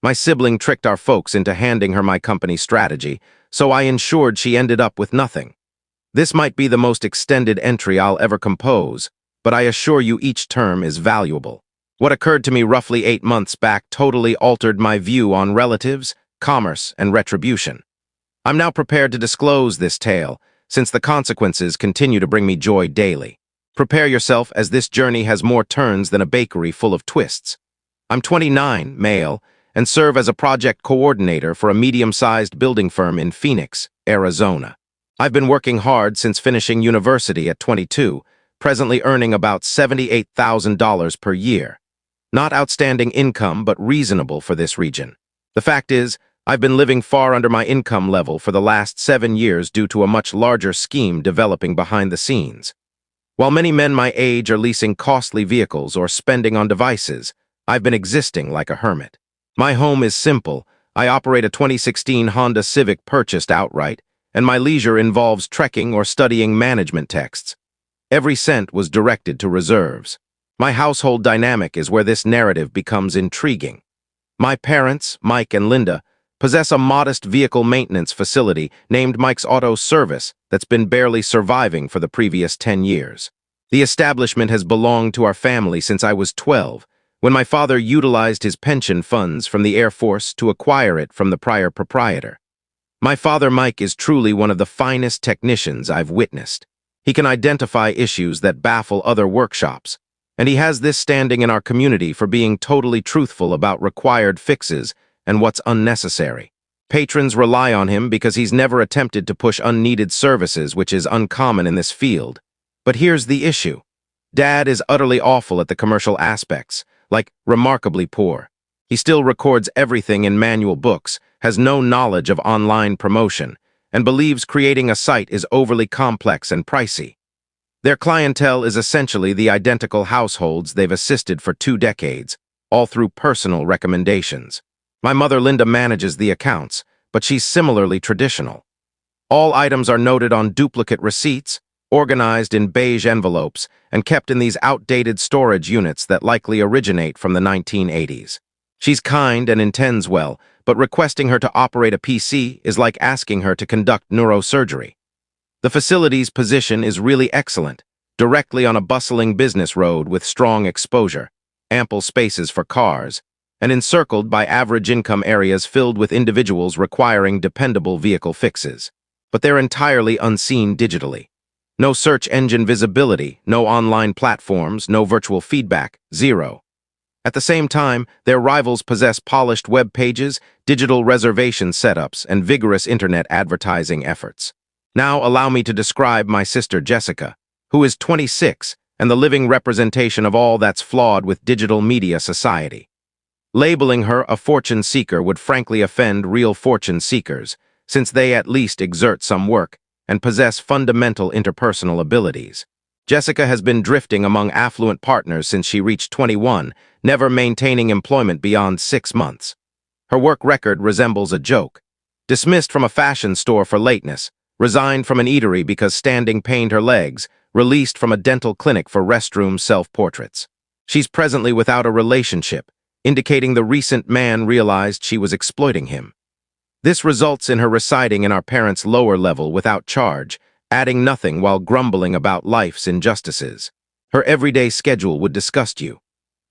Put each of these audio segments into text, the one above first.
My sibling tricked our folks into handing her my company strategy, so I ensured she ended up with nothing. This might be the most extended entry I'll ever compose, but I assure you each term is valuable. What occurred to me roughly 8 months back totally altered my view on relatives, commerce, and retribution. I'm now prepared to disclose this tale, since the consequences continue to bring me joy daily. Prepare yourself, as this journey has more turns than a bakery full of twists. I'm 29, male, and serve as a project coordinator for a medium-sized building firm in Phoenix, Arizona. I've been working hard since finishing university at 22, presently earning about $78,000 per year. Not outstanding income, but reasonable for this region. The fact is, I've been living far under my income level for the last 7 years due to a much larger scheme developing behind the scenes. While many men my age are leasing costly vehicles or spending on devices, I've been existing like a hermit. My home is simple. I operate a 2016 Honda Civic purchased outright, and my leisure involves trekking or studying management texts. Every cent was directed to reserves. My household dynamic is where this narrative becomes intriguing. My parents, Mike and Linda, possess a modest vehicle maintenance facility named Mike's Auto Service that's been barely surviving for the previous 10 years. The establishment has belonged to our family since I was 12, when my father utilized his pension funds from the Air Force to acquire it from the prior proprietor. My father, Mike, is truly one of the finest technicians I've witnessed. He can identify issues that baffle other workshops, and he has this standing in our community for being totally truthful about required fixes and what's unnecessary. Patrons rely on him because he's never attempted to push unneeded services, which is uncommon in this field. But here's the issue. Dad is utterly awful at the commercial aspects, like remarkably poor. He still records everything in manual books, has no knowledge of online promotion, and believes creating a site is overly complex and pricey. Their clientele is essentially the identical households they've assisted for 2 decades, all through personal recommendations. My mother Linda manages the accounts, but she's similarly traditional. All items are noted on duplicate receipts, organized in beige envelopes, and kept in these outdated storage units that likely originate from the 1980s. She's kind and intends well, but requesting her to operate a PC is like asking her to conduct neurosurgery. The facility's position is really excellent, directly on a bustling business road with strong exposure, ample spaces for cars, and encircled by average income areas filled with individuals requiring dependable vehicle fixes. But they're entirely unseen digitally. No search engine visibility, no online platforms, no virtual feedback, zero. At the same time, their rivals possess polished web pages, digital reservation setups, and vigorous internet advertising efforts. Now allow me to describe my sister Jessica, who is 26 and the living representation of all that's flawed with digital media society. Labeling her a fortune seeker would frankly offend real fortune seekers, since they at least exert some work and possess fundamental interpersonal abilities. Jessica has been drifting among affluent partners since she reached 21, never maintaining employment beyond 6 months. Her work record resembles a joke. Dismissed from a fashion store for lateness, resigned from an eatery because standing pained her legs, released from a dental clinic for restroom self-portraits. She's presently without a relationship, indicating the recent man realized she was exploiting him. This results in her residing in our parents' lower level without charge, adding nothing while grumbling about life's injustices. Her everyday schedule would disgust you.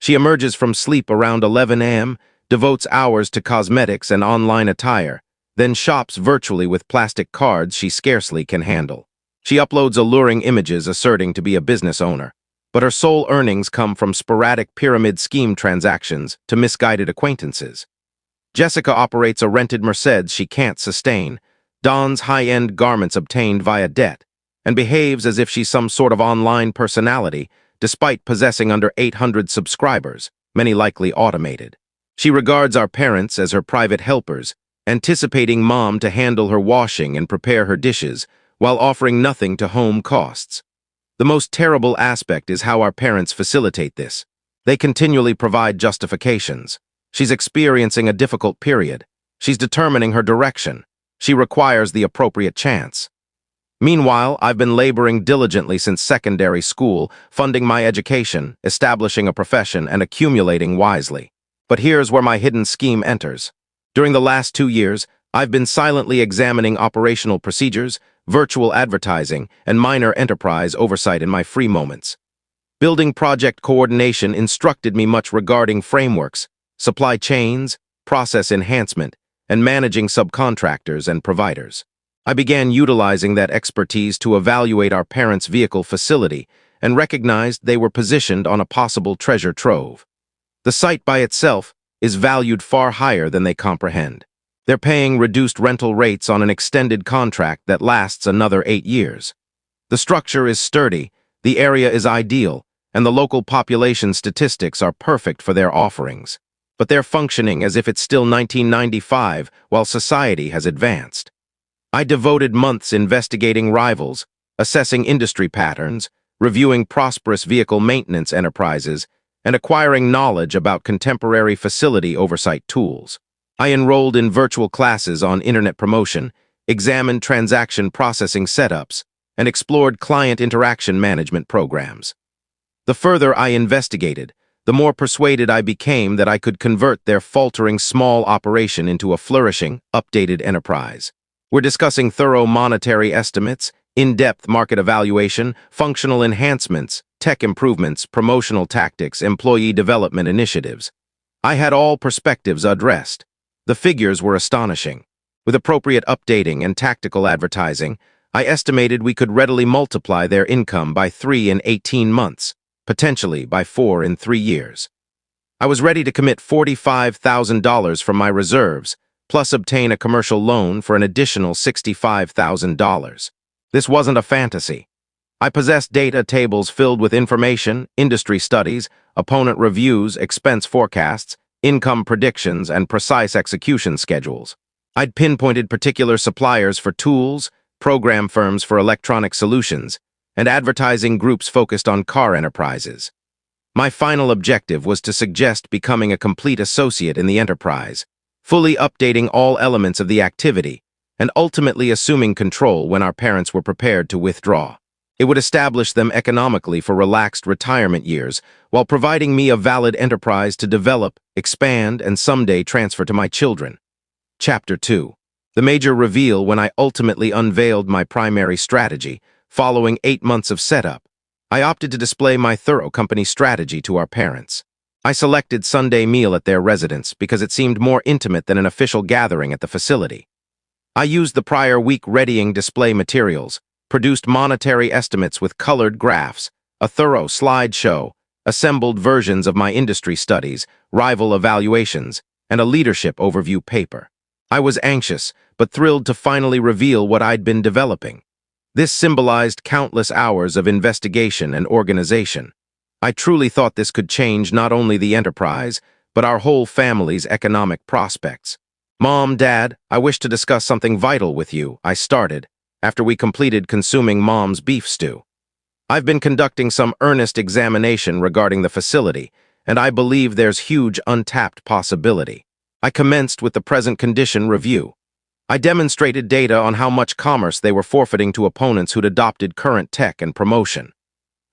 She emerges from sleep around 11 a.m., devotes hours to cosmetics and online attire, then shops virtually with plastic cards she scarcely can handle. She uploads alluring images asserting to be a business owner, but her sole earnings come from sporadic pyramid scheme transactions to misguided acquaintances. Jessica operates a rented Mercedes she can't sustain, dons high-end garments obtained via debt, and behaves as if she's some sort of online personality, despite possessing under 800 subscribers, many likely automated. She regards our parents as her private helpers, anticipating Mom to handle her washing and prepare her dishes, while offering nothing to home costs. The most terrible aspect is how our parents facilitate this. They continually provide justifications. She's experiencing a difficult period. She's determining her direction. She requires the appropriate chance. Meanwhile, I've been laboring diligently since secondary school, funding my education, establishing a profession, and accumulating wisely. But here's where my hidden scheme enters. During the last 2 years, I've been silently examining operational procedures, virtual advertising, and minor enterprise oversight in my free moments. Building project coordination instructed me much regarding frameworks, supply chains, process enhancement, and managing subcontractors and providers. I began utilizing that expertise to evaluate our parents' vehicle facility and recognized they were positioned on a possible treasure trove. The site by itself is valued far higher than they comprehend. They're paying reduced rental rates on an extended contract that lasts another 8 years. The structure is sturdy, the area is ideal, and the local population statistics are perfect for their offerings. But they're functioning as if it's still 1995 while society has advanced. I devoted months investigating rivals, assessing industry patterns, reviewing prosperous vehicle maintenance enterprises, and acquiring knowledge about contemporary facility oversight tools. I enrolled in virtual classes on internet promotion, examined transaction processing setups, and explored client interaction management programs. The further I investigated, the more persuaded I became that I could convert their faltering small operation into a flourishing, updated enterprise. We're discussing thorough monetary estimates, in-depth market evaluation, functional enhancements, tech improvements, promotional tactics, employee development initiatives. I had all perspectives addressed. The figures were astonishing. With appropriate updating and tactical advertising, I estimated we could readily multiply their income by 3 in 18 months, potentially by 4 in 3 years. I was ready to commit $45,000 from my reserves, plus obtain a commercial loan for an additional $65,000. This wasn't a fantasy. I possessed data tables filled with information, industry studies, opponent reviews, expense forecasts, income predictions, and precise execution schedules. I'd pinpointed particular suppliers for tools, program firms for electronic solutions, and advertising groups focused on car enterprises. My final objective was to suggest becoming a complete associate in the enterprise, fully updating all elements of the activity, and ultimately assuming control when our parents were prepared to withdraw. It would establish them economically for relaxed retirement years, while providing me a valid enterprise to develop, expand, and someday transfer to my children. Chapter 2. The major reveal when I ultimately unveiled my primary strategy, following 8 months of setup. I opted to display my thorough company strategy to our parents. I selected Sunday meal at their residence because it seemed more intimate than an official gathering at the facility. I used the prior week readying display materials, produced monetary estimates with colored graphs, a thorough slideshow, assembled versions of my industry studies, rival evaluations, and a leadership overview paper. I was anxious, but thrilled to finally reveal what I'd been developing. This symbolized countless hours of investigation and organization. I truly thought this could change not only the enterprise, but our whole family's economic prospects. "Mom, Dad, I wish to discuss something vital with you," I started, after we completed consuming Mom's beef stew. "I've been conducting some earnest examination regarding the facility, and I believe there's huge untapped possibility." I commenced with the present condition review. I demonstrated data on how much commerce they were forfeiting to opponents who'd adopted current tech and promotion.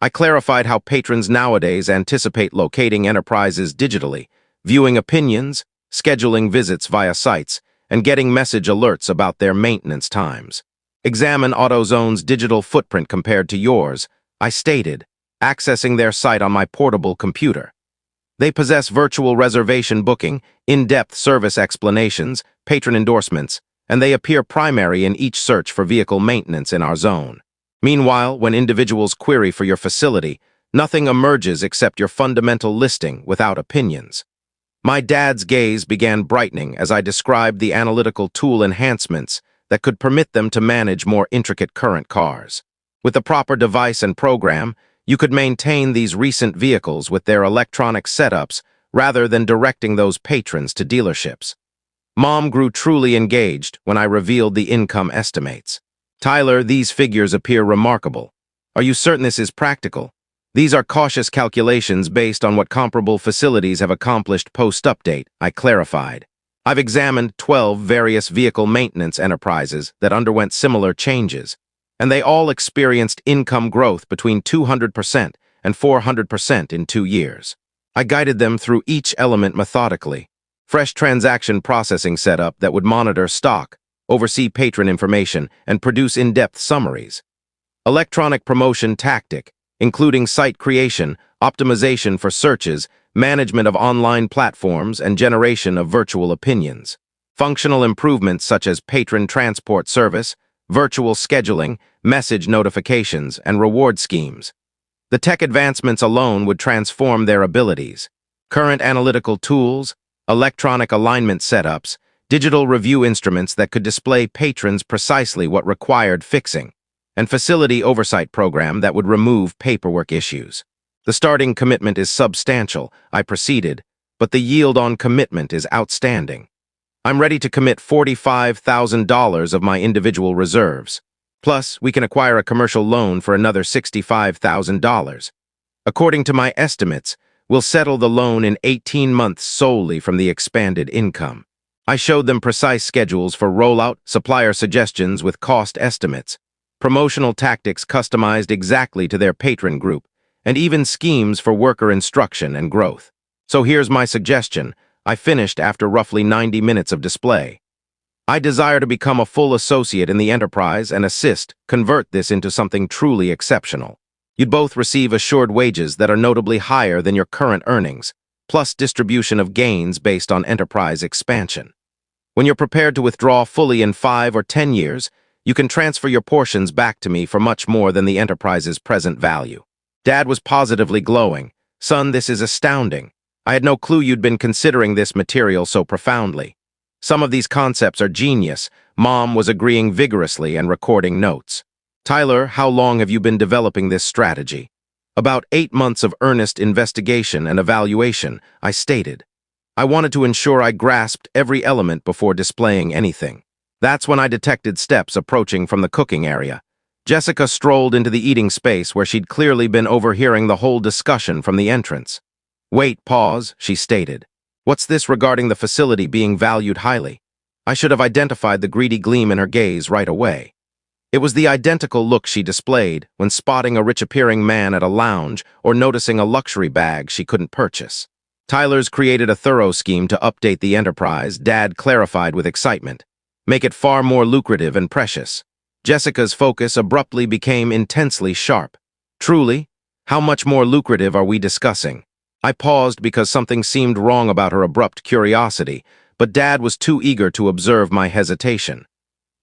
I clarified how patrons nowadays anticipate locating enterprises digitally, viewing opinions, scheduling visits via sites, and getting message alerts about their maintenance times. "Examine AutoZone's digital footprint compared to yours," I stated, accessing their site on my portable computer. They possess virtual reservation booking, in-depth service explanations, patron endorsements, and they appear primary in each search for vehicle maintenance in our zone. Meanwhile, when individuals query for your facility, nothing emerges except your fundamental listing without opinions. My dad's gaze began brightening as I described the analytical tool enhancements that could permit them to manage more intricate current cars. With the proper device and program, you could maintain these recent vehicles with their electronic setups rather than directing those patrons to dealerships. Mom grew truly engaged when I revealed the income estimates. "Tyler, these figures appear remarkable. Are you certain this is practical? These are cautious calculations based on what comparable facilities have accomplished post-update," I clarified. "I've examined 12 various vehicle maintenance enterprises that underwent similar changes, and they all experienced income growth between 200% and 400% in 2 years. I guided them through each element methodically. Fresh transaction processing setup that would monitor stock, oversee patron information, and produce in-depth summaries. Electronic promotion tactic, including site creation, optimization for searches, management of online platforms, and generation of virtual opinions. Functional improvements such as patron transport service, virtual scheduling, message notifications, and reward schemes. The tech advancements alone would transform their abilities. Current analytical tools, electronic alignment setups, digital review instruments that could display patrons precisely what required fixing, and facility oversight program that would remove paperwork issues. The starting commitment is substantial, I proceeded, but the yield on commitment is outstanding. I'm ready to commit $45,000 of my individual reserves. Plus, we can acquire a commercial loan for another $65,000. According to my estimates, we'll settle the loan in 18 months solely from the expanded income. I showed them precise schedules for rollout, supplier suggestions with cost estimates, promotional tactics customized exactly to their patron group, and even schemes for worker instruction and growth. So here's my suggestion. I finished after roughly 90 minutes of display. I desire to become a full associate in the enterprise and convert this into something truly exceptional. You'd both receive assured wages that are notably higher than your current earnings, plus distribution of gains based on enterprise expansion. When you're prepared to withdraw fully in 5 or 10 years, you can transfer your portions back to me for much more than the enterprise's present value. Dad was positively glowing. Son, this is astounding. I had no clue you'd been considering this material so profoundly. Some of these concepts are genius. Mom was agreeing vigorously and recording notes. Tyler, how long have you been developing this strategy? About 8 months of earnest investigation and evaluation, I stated. I wanted to ensure I grasped every element before displaying anything. That's when I detected steps approaching from the cooking area. Jessica strolled into the eating space where she'd clearly been overhearing the whole discussion from the entrance. Wait, pause, she stated. What's this regarding the facility being valued highly? I should have identified the greedy gleam in her gaze right away. It was the identical look she displayed when spotting a rich-appearing man at a lounge or noticing a luxury bag she couldn't purchase. Tyler's created a thorough scheme to update the enterprise, Dad clarified with excitement. Make it far more lucrative and precious. Jessica's focus abruptly became intensely sharp. Truly, how much more lucrative are we discussing? I paused because something seemed wrong about her abrupt curiosity, but Dad was too eager to observe my hesitation.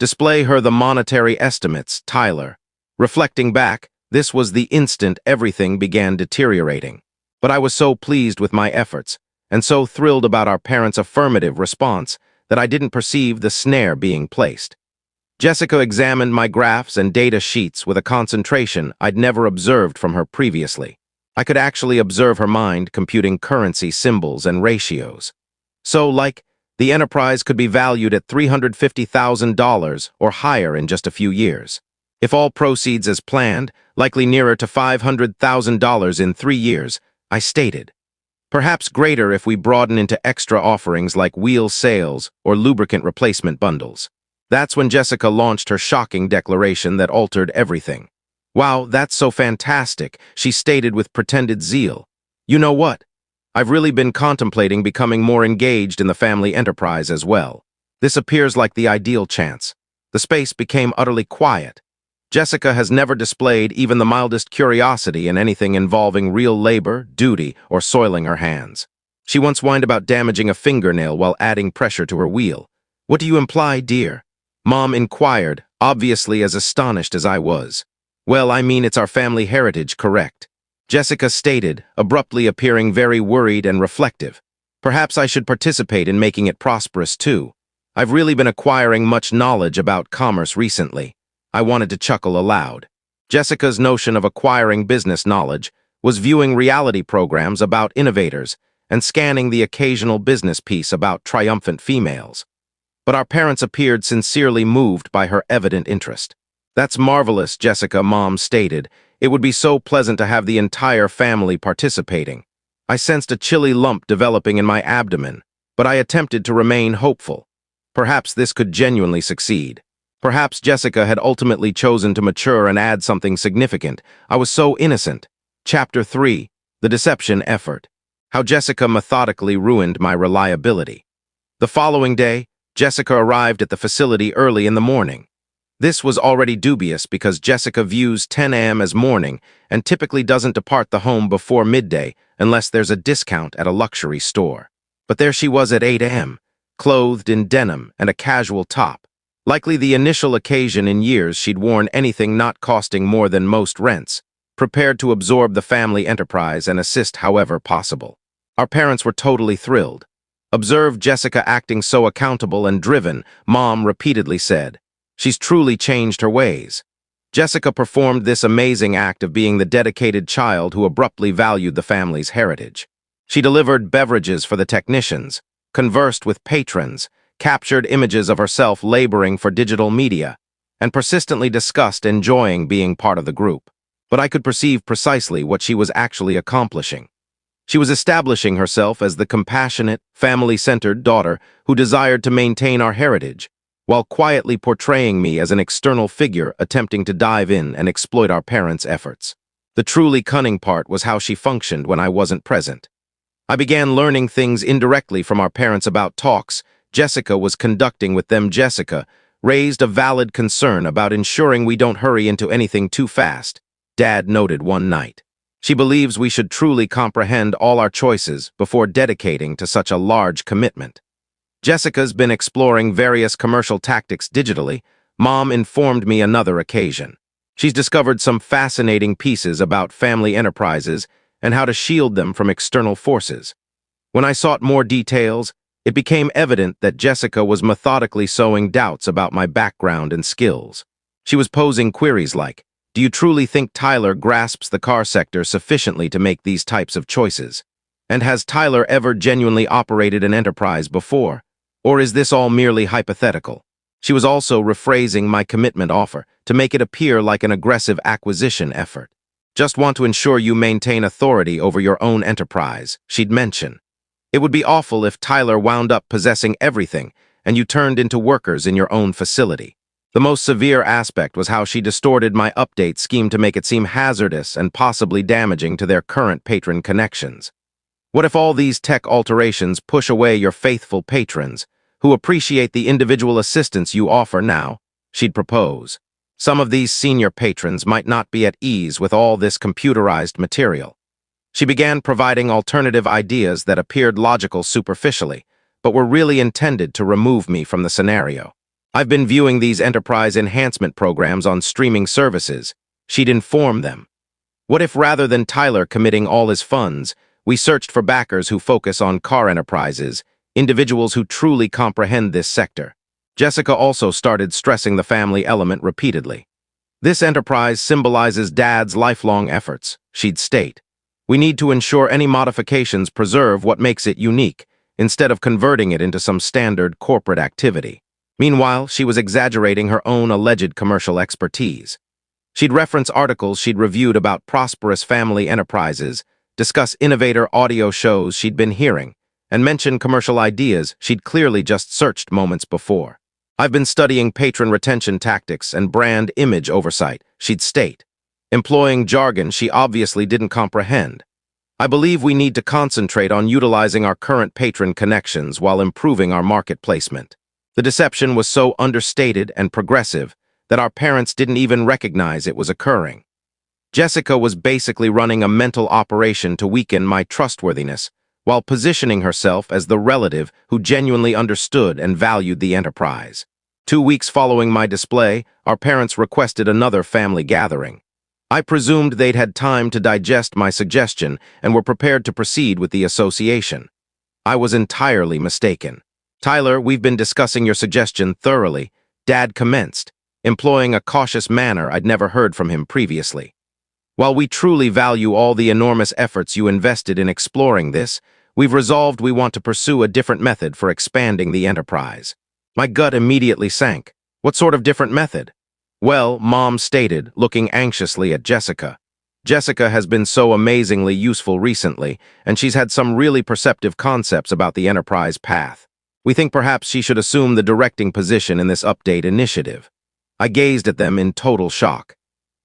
Display her the monetary estimates, Tyler. Reflecting back, this was the instant everything began deteriorating. But I was so pleased with my efforts, and so thrilled about our parents' affirmative response, that I didn't perceive the snare being placed. Jessica examined my graphs and data sheets with a concentration I'd never observed from her previously. I could actually observe her mind computing currency symbols and ratios. So, the enterprise could be valued at $350,000 or higher in just a few years. If all proceeds as planned, likely nearer to $500,000 in 3 years, I stated. Perhaps greater if we broaden into extra offerings like wheel sales or lubricant replacement bundles. That's when Jessica launched her shocking declaration that altered everything. Wow, that's so fantastic, she stated with pretended zeal. You know what? I've really been contemplating becoming more engaged in the family enterprise as well. This appears like the ideal chance. The space became utterly quiet. Jessica has never displayed even the mildest curiosity in anything involving real labor, duty, or soiling her hands. She once whined about damaging a fingernail while adding pressure to her wheel. What do you imply, dear? Mom inquired, obviously as astonished as I was. Well, I mean, it's our family heritage, correct? Jessica stated, abruptly appearing very worried and reflective. Perhaps I should participate in making it prosperous too. I've really been acquiring much knowledge about commerce recently. I wanted to chuckle aloud. Jessica's notion of acquiring business knowledge was viewing reality programs about innovators and scanning the occasional business piece about triumphant females. But our parents appeared sincerely moved by her evident interest. That's marvelous, Jessica, Mom stated. It would be so pleasant to have the entire family participating. I sensed a chilly lump developing in my abdomen, but I attempted to remain hopeful. Perhaps this could genuinely succeed. Perhaps Jessica had ultimately chosen to mature and add something significant. I was so innocent. Chapter 3. The Deception Effort. How Jessica methodically ruined my reliability. The following day, Jessica arrived at the facility early in the morning. This was already dubious because Jessica views 10 a.m. as morning and typically doesn't depart the home before midday unless there's a discount at a luxury store. But there she was at 8 a.m., clothed in denim and a casual top. Likely the initial occasion in years she'd worn anything not costing more than most rents, prepared to absorb the family enterprise and assist however possible. Our parents were totally thrilled. Observe Jessica acting so accountable and driven, Mom repeatedly said. She's truly changed her ways. Jessica performed this amazing act of being the dedicated child who abruptly valued the family's heritage. She delivered beverages for the technicians, conversed with patrons, captured images of herself laboring for digital media, and persistently discussed enjoying being part of the group. But I could perceive precisely what she was actually accomplishing. She was establishing herself as the compassionate, family-centered daughter who desired to maintain our heritage, while quietly portraying me as an external figure attempting to dive in and exploit our parents' efforts. The truly cunning part was how she functioned when I wasn't present. I began learning things indirectly from our parents about talks Jessica was conducting with them. Jessica raised a valid concern about ensuring we don't hurry into anything too fast, Dad noted one night. She believes we should truly comprehend all our choices before dedicating to such a large commitment. Jessica's been exploring various commercial tactics digitally, Mom informed me another occasion. She's discovered some fascinating pieces about family enterprises and how to shield them from external forces. When I sought more details, it became evident that Jessica was methodically sowing doubts about my background and skills. She was posing queries like, "Do you truly think Tyler grasps the car sector sufficiently to make these types of choices? And has Tyler ever genuinely operated an enterprise before? Or is this all merely hypothetical?" She was also rephrasing my commitment offer to make it appear like an aggressive acquisition effort. "Just want to ensure you maintain authority over your own enterprise," she'd mention. "It would be awful if Tyler wound up possessing everything and you turned into workers in your own facility." The most severe aspect was how she distorted my update scheme to make it seem hazardous and possibly damaging to their current patron connections. What if all these tech alterations push away your faithful patrons, who appreciate the individual assistance you offer now? She'd propose. Some of these senior patrons might not be at ease with all this computerized material. She began providing alternative ideas that appeared logical superficially, but were really intended to remove me from the scenario. "I've been viewing these enterprise enhancement programs on streaming services," she'd inform them. "What if rather than Tyler committing all his funds, we searched for backers who focus on car enterprises, individuals who truly comprehend this sector?" Jessica also started stressing the family element repeatedly. "This enterprise symbolizes Dad's lifelong efforts," she'd state. "We need to ensure any modifications preserve what makes it unique, instead of converting it into some standard corporate activity." Meanwhile, she was exaggerating her own alleged commercial expertise. She'd reference articles she'd reviewed about prosperous family enterprises, discuss innovator audio shows she'd been hearing, and mention commercial ideas she'd clearly just searched moments before. "I've been studying patron retention tactics and brand image oversight," she'd state, employing jargon she obviously didn't comprehend. "I believe we need to concentrate on utilizing our current patron connections while improving our market placement." The deception was so understated and progressive that our parents didn't even recognize it was occurring. Jessica was basically running a mental operation to weaken my trustworthiness, while positioning herself as the relative who genuinely understood and valued the enterprise. 2 weeks following my display, our parents requested another family gathering. I presumed they'd had time to digest my suggestion and were prepared to proceed with the association. I was entirely mistaken. "Tyler, we've been discussing your suggestion thoroughly," Dad commenced, employing a cautious manner I'd never heard from him previously. "While we truly value all the enormous efforts you invested in exploring this, we've resolved we want to pursue a different method for expanding the enterprise." My gut immediately sank. "What sort of different method?" "Well," Mom stated, looking anxiously at Jessica. "Jessica has been so amazingly useful recently, and she's had some really perceptive concepts about the enterprise path. We think perhaps she should assume the directing position in this update initiative." I gazed at them in total shock.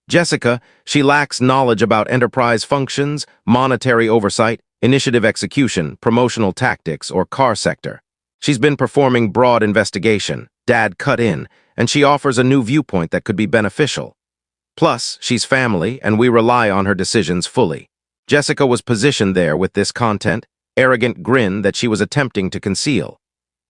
"Jessica, she lacks knowledge about enterprise functions, monetary oversight, initiative execution, promotional tactics, or car sector. She's been performing broad investigation, Dad cut in, and she offers a new viewpoint that could be beneficial. Plus, she's family, and we rely on her decisions fully. Jessica was positioned there with this content, arrogant grin that she was attempting to conceal.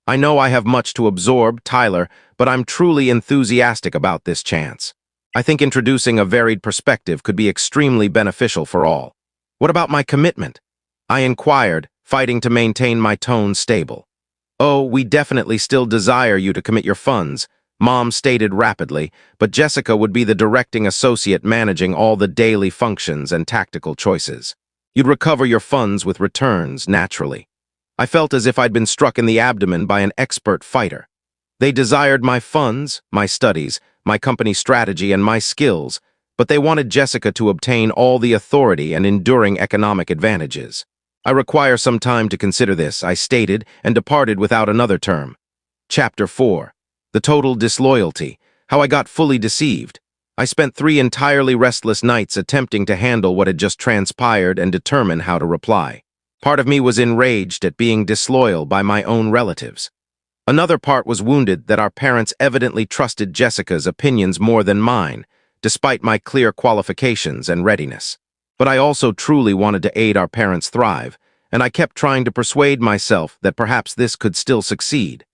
I know I have much to absorb, Tyler, but I'm truly enthusiastic about this chance. I think introducing a varied perspective could be extremely beneficial for all. What about my commitment? I inquired, fighting to maintain my tone stable. Oh, we definitely still desire you to commit your funds, Mom stated rapidly, but Jessica would be the directing associate managing all the daily functions and tactical choices. You'd recover your funds with returns, naturally. I felt as if I'd been struck in the abdomen by an expert fighter. They desired my funds, my studies, my company strategy, and my skills, but they wanted Jessica to obtain all the authority and enduring economic advantages. I require some time to consider this, I stated, and departed without another term. Chapter 4. The Total Disloyalty, How I Got Fully Deceived. I spent 3 entirely restless nights attempting to handle what had just transpired and determine how to reply. Part of me was enraged at being disloyal by my own relatives. Another part was wounded that our parents evidently trusted Jessica's opinions more than mine, despite my clear qualifications and readiness. But I also truly wanted to aid our parents thrive, and I kept trying to persuade myself that perhaps this could still succeed.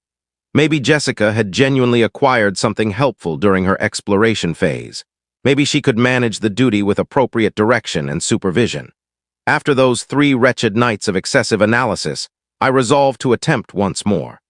Maybe Jessica had genuinely acquired something helpful during her exploration phase. Maybe she could manage the duty with appropriate direction and supervision. After those 3 wretched nights of excessive analysis, I resolved to attempt once more.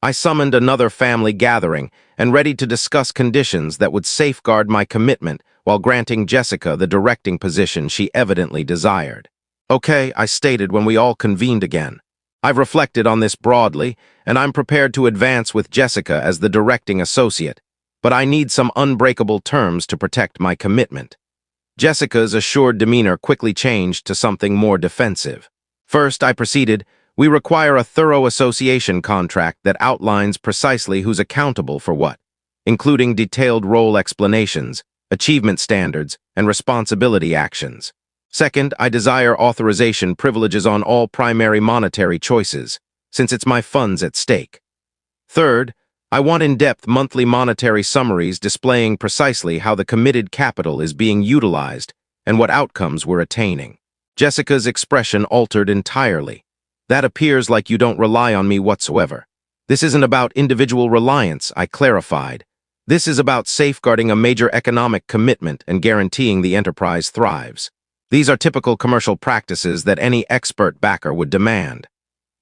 I summoned another family gathering and ready to discuss conditions that would safeguard my commitment while granting Jessica the directing position she evidently desired. Okay, I stated when we all convened again. I've reflected on this broadly, and I'm prepared to advance with Jessica as the directing associate, but I need some unbreakable terms to protect my commitment. Jessica's assured demeanor quickly changed to something more defensive. First, I proceeded, we require a thorough association contract that outlines precisely who's accountable for what, including detailed role explanations, achievement standards, and responsibility actions. Second, I desire authorization privileges on all primary monetary choices, since it's my funds at stake. Third, I want in-depth monthly monetary summaries displaying precisely how the committed capital is being utilized and what outcomes we're attaining. Jessica's expression altered entirely. That appears like you don't rely on me whatsoever. This isn't about individual reliance, I clarified. This is about safeguarding a major economic commitment and guaranteeing the enterprise thrives. These are typical commercial practices that any expert backer would demand.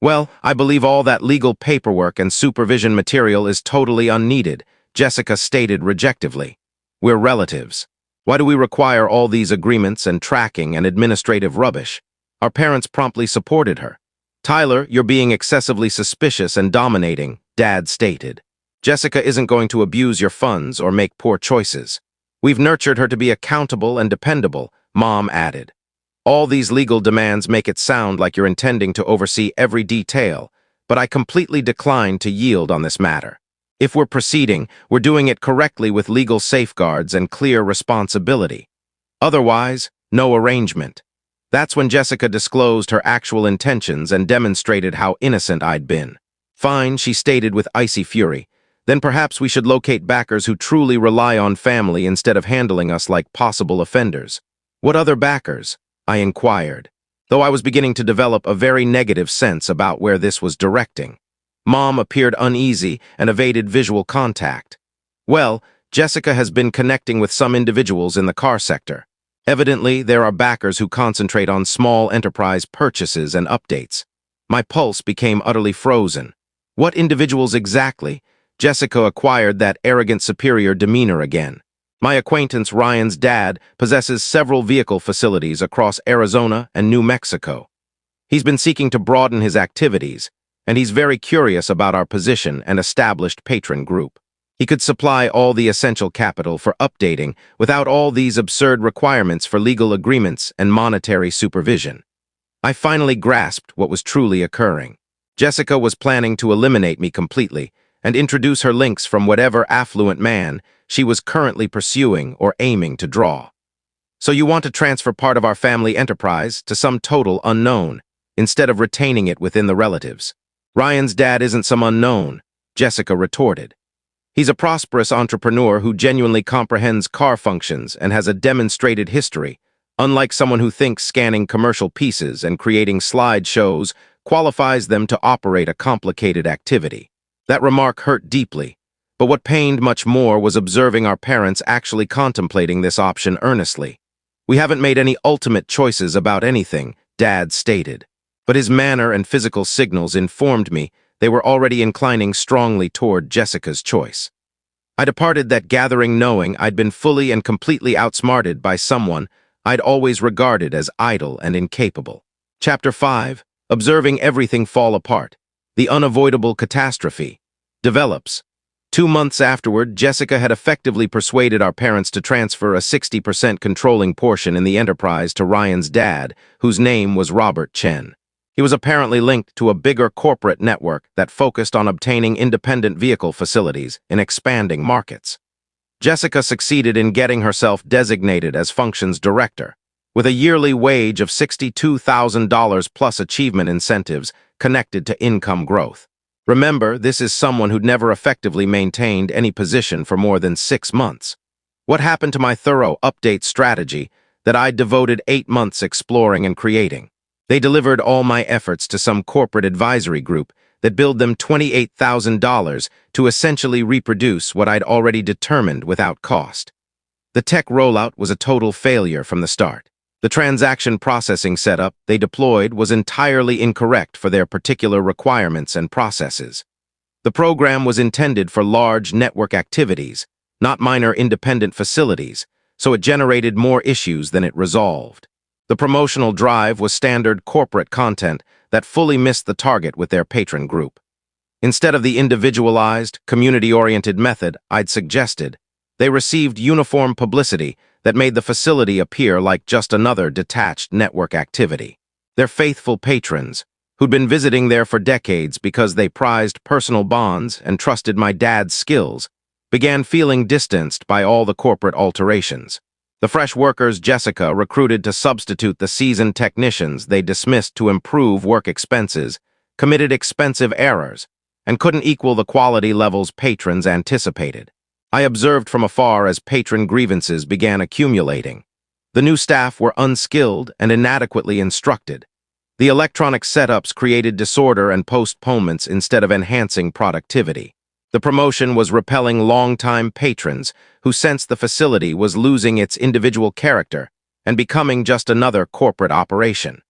Well, I believe all that legal paperwork and supervision material is totally unneeded, Jessica stated rejectively. We're relatives. Why do we require all these agreements and tracking and administrative rubbish? Our parents promptly supported her. Tyler, you're being excessively suspicious and dominating, Dad stated. Jessica isn't going to abuse your funds or make poor choices. We've nurtured her to be accountable and dependable, Mom added. All these legal demands make it sound like you're intending to oversee every detail, but I completely decline to yield on this matter. If we're proceeding, we're doing it correctly with legal safeguards and clear responsibility. Otherwise, no arrangement. That's when Jessica disclosed her actual intentions and demonstrated how innocent I'd been. Fine, she stated with icy fury. Then perhaps we should locate backers who truly rely on family instead of handling us like possible offenders. What other backers? I inquired, though I was beginning to develop a very negative sense about where this was directing. Mom appeared uneasy and evaded visual contact. Well, Jessica has been connecting with some individuals in the car sector. Evidently, there are backers who concentrate on small enterprise purchases and updates. My pulse became utterly frozen. What individuals exactly? Jessica acquired that arrogant superior demeanor again. My acquaintance Ryan's dad possesses several vehicle facilities across Arizona and New Mexico. He's been seeking to broaden his activities, and he's very curious about our position and established patron group. He could supply all the essential capital for updating without all these absurd requirements for legal agreements and monetary supervision. I finally grasped what was truly occurring. Jessica was planning to eliminate me completely and introduce her links from whatever affluent man she was currently pursuing or aiming to draw. So you want to transfer part of our family enterprise to some total unknown, instead of retaining it within the relatives. Ryan's dad isn't some unknown, Jessica retorted. He's a prosperous entrepreneur who genuinely comprehends car functions and has a demonstrated history, unlike someone who thinks scanning commercial pieces and creating slideshows qualifies them to operate a complicated activity. That remark hurt deeply, but what pained much more was observing our parents actually contemplating this option earnestly. We haven't made any ultimate choices about anything, Dad stated, but his manner and physical signals informed me they were already inclining strongly toward Jessica's choice. I departed that gathering knowing I'd been fully and completely outsmarted by someone I'd always regarded as idle and incapable. Chapter 5, Observing Everything Fall Apart. The Unavoidable Catastrophe develops. 2 months afterward, Jessica had effectively persuaded our parents to transfer a 60% controlling portion in the enterprise to Ryan's dad, whose name was Robert Chen. He was apparently linked to a bigger corporate network that focused on obtaining independent vehicle facilities in expanding markets. Jessica succeeded in getting herself designated as functions director, with a yearly wage of $62,000 plus achievement incentives connected to income growth. Remember, this is someone who'd never effectively maintained any position for more than 6 months. What happened to my thorough update strategy that I'd devoted 8 months exploring and creating? They delivered all my efforts to some corporate advisory group that billed them $28,000 to essentially reproduce what I'd already determined without cost. The tech rollout was a total failure from the start. The transaction processing setup they deployed was entirely incorrect for their particular requirements and processes. The program was intended for large network activities, not minor independent facilities, so it generated more issues than it resolved. The promotional drive was standard corporate content that fully missed the target with their patron group. Instead of the individualized, community-oriented method I'd suggested, they received uniform publicity that made the facility appear like just another detached network activity. Their faithful patrons, who'd been visiting there for decades because they prized personal bonds and trusted my dad's skills, began feeling distanced by all the corporate alterations. The fresh workers Jessica recruited to substitute the seasoned technicians they dismissed to improve work expenses committed expensive errors and couldn't equal the quality levels patrons anticipated. I observed from afar as patron grievances began accumulating. The new staff were unskilled and inadequately instructed. The electronic setups created disorder and postponements instead of enhancing productivity. The promotion was repelling longtime patrons who sensed the facility was losing its individual character and becoming just another corporate operation.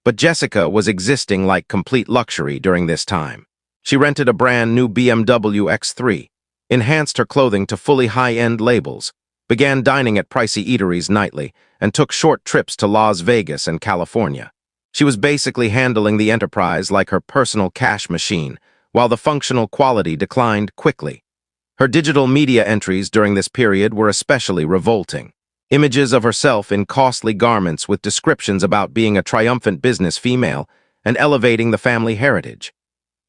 But Jessica was existing like complete luxury during this time. She rented a brand new BMW X3, enhanced her clothing to fully high-end labels, began dining at pricey eateries nightly, and took short trips to Las Vegas and California. She was basically handling the enterprise like her personal cash machine, while the functional quality declined quickly. Her digital media entries during this period were especially revolting. Images of herself in costly garments with descriptions about being a triumphant business female and elevating the family heritage.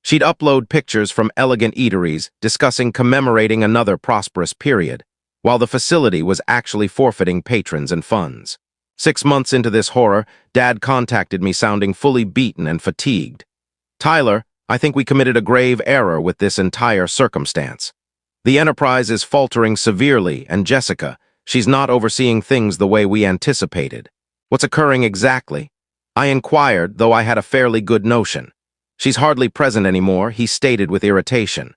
She'd upload pictures from elegant eateries discussing commemorating another prosperous period, while the facility was actually forfeiting patrons and funds. 6 months into this horror, Dad contacted me sounding fully beaten and fatigued. "Tyler, I think we committed a grave error with this entire circumstance. The enterprise is faltering severely, and Jessica, she's not overseeing things the way we anticipated. What's occurring exactly?" I inquired, though I had a fairly good notion. "She's hardly present anymore," he stated with irritation.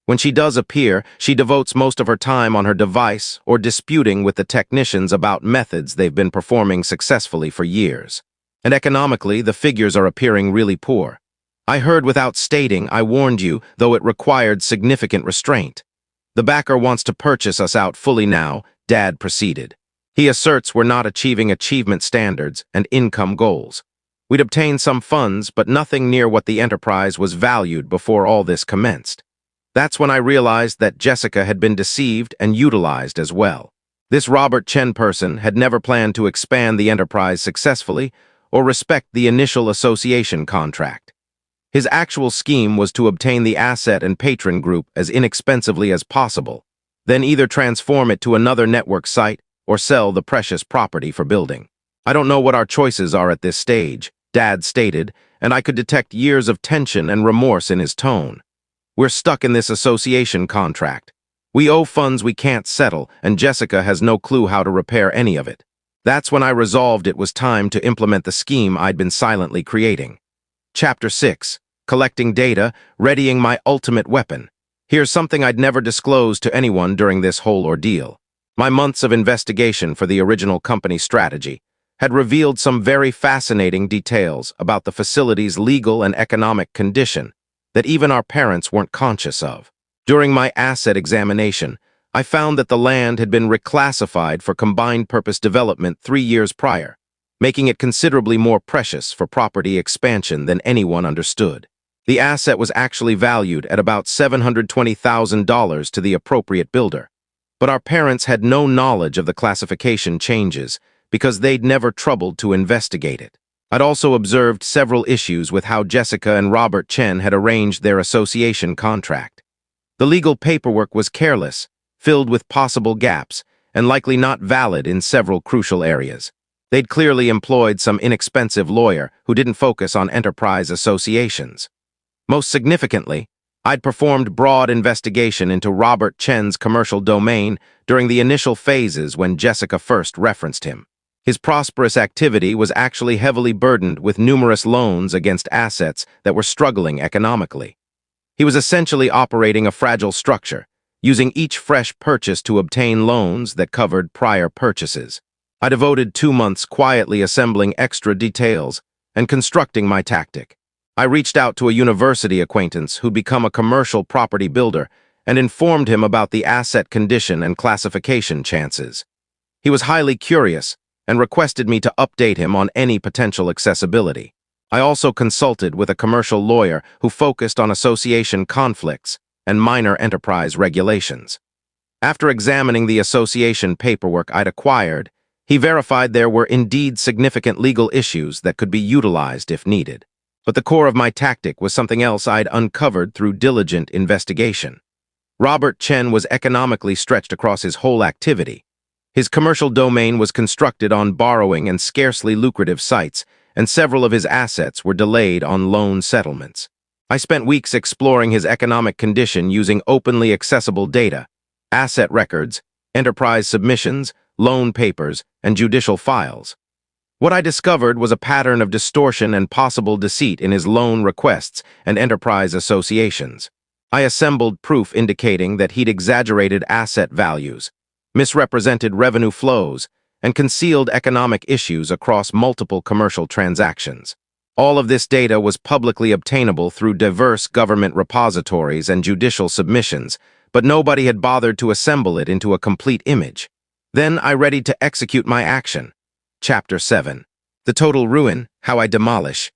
"When she does appear, she devotes most of her time on her device or disputing with the technicians about methods they've been performing successfully for years. And economically, the figures are appearing really poor. I heard without stating, I warned you, though it required significant restraint. The backer wants to purchase us out fully now," Dad proceeded. "He asserts we're not achieving achievement standards and income goals. We'd obtained some funds, but nothing near what the enterprise was valued before all this commenced." That's when I realized that Jessica had been deceived and utilized as well. This Robert Chen person had never planned to expand the enterprise successfully or respect the initial association contract. His actual scheme was to obtain the asset and patron group as inexpensively as possible, then either transform it to another network site or sell the precious property for building. "I don't know what our choices are at this stage," Dad stated, and I could detect years of tension and remorse in his tone. We're stuck in this association contract. We owe funds we can't settle, and Jessica has no clue how to repair any of it. That's when I resolved it was time to implement the scheme I'd been silently creating. Chapter 6. Collecting data, readying my ultimate weapon. Here's something I'd never disclosed to anyone during this whole ordeal. My months of investigation for the original company strategy had revealed some very fascinating details about the facility's legal and economic condition that even our parents weren't conscious of. During my asset examination, I found that the land had been reclassified for combined purpose development 3 years prior, making it considerably more precious for property expansion than anyone understood. The asset was actually valued at about $720,000 to the appropriate builder, but our parents had no knowledge of the classification changes because they'd never troubled to investigate it. I'd also observed several issues with how Jessica and Robert Chen had arranged their association contract. The legal paperwork was careless, filled with possible gaps, and likely not valid in several crucial areas. They'd clearly employed some inexpensive lawyer who didn't focus on enterprise associations. Most significantly, I'd performed broad investigation into Robert Chen's commercial domain during the initial phases when Jessica first referenced him. His prosperous activity was actually heavily burdened with numerous loans against assets that were struggling economically. He was essentially operating a fragile structure, using each fresh purchase to obtain loans that covered prior purchases. I devoted 2 months quietly assembling extra details and constructing my tactic. I reached out to a university acquaintance who'd become a commercial property builder and informed him about the asset condition and classification chances. He was highly curious and requested me to update him on any potential accessibility. I also consulted with a commercial lawyer who focused on association conflicts and minor enterprise regulations. After examining the association paperwork I'd acquired, he verified there were indeed significant legal issues that could be utilized if needed. But the core of my tactic was something else I'd uncovered through diligent investigation. Robert Chen was economically stretched across his whole activity. His commercial domain was constructed on borrowing and scarcely lucrative sites, and several of his assets were delayed on loan settlements. I spent weeks exploring his economic condition using openly accessible data, asset records, enterprise submissions, loan papers, and judicial files. What I discovered was a pattern of distortion and possible deceit in his loan requests and enterprise associations. I assembled proof indicating that he'd exaggerated asset values, misrepresented revenue flows, and concealed economic issues across multiple commercial transactions. All of this data was publicly obtainable through diverse government repositories and judicial submissions, but nobody had bothered to assemble it into a complete image. Then I readied to execute my action. Chapter 7. The Total Ruin, How I Demolish.